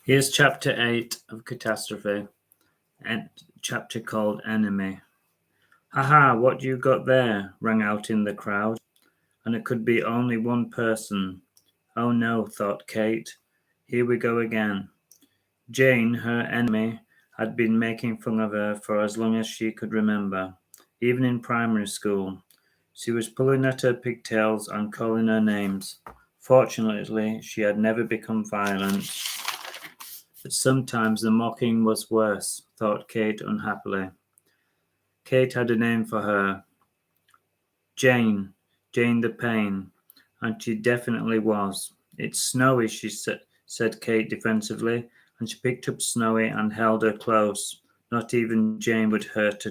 Here's chapter 8 of Catastrophe, and chapter called Enemy. "Ha, what you got there?" rang out in the crowd, and it could be only one person. Oh no, thought Kate, here we go again. Jane, her enemy, had been making fun of her for as long as she could remember, even in primary school. She was pulling at her pigtails and calling her names. Fortunately, she had never become violent. But sometimes the mocking was worse, thought Kate unhappily. Kate had a name for her. Jane the Pain, and she definitely was. "It's Snowy," she said Kate defensively, and she picked up Snowy and held her close. Not even Jane would hurt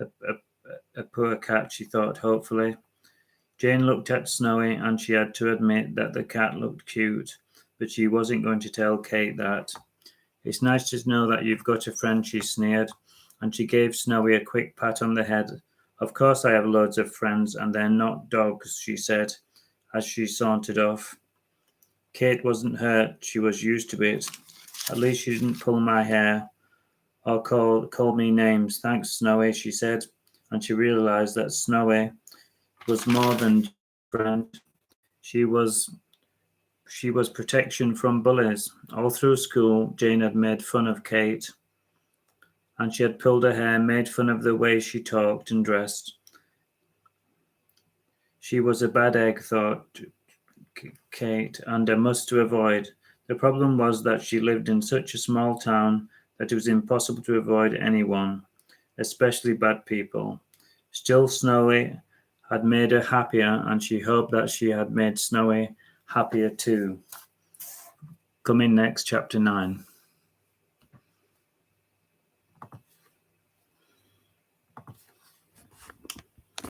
a poor cat, she thought hopefully. Jane looked at Snowy, and she had to admit that the cat looked cute, but she wasn't going to tell Kate that. "It's nice to know that you've got a friend," she sneered, and she gave Snowy a quick pat on the head. "Of course I have loads of friends, and they're not dogs," she said, as she sauntered off. Kate wasn't hurt, she was used to it. "At least she didn't pull my hair or call me names. Thanks, Snowy," she said, and she realized that Snowy was more than a friend. She was protection from bullies. All through school, Jane had made fun of Kate, and she had pulled her hair, made fun of the way she talked and dressed. She was a bad egg, thought Kate, and a must to avoid. The problem was that she lived in such a small town that it was impossible to avoid anyone, especially bad people. Still, Snowy had made her happier, and she hoped that she had made Snowy happier too. Coming next, chapter 9.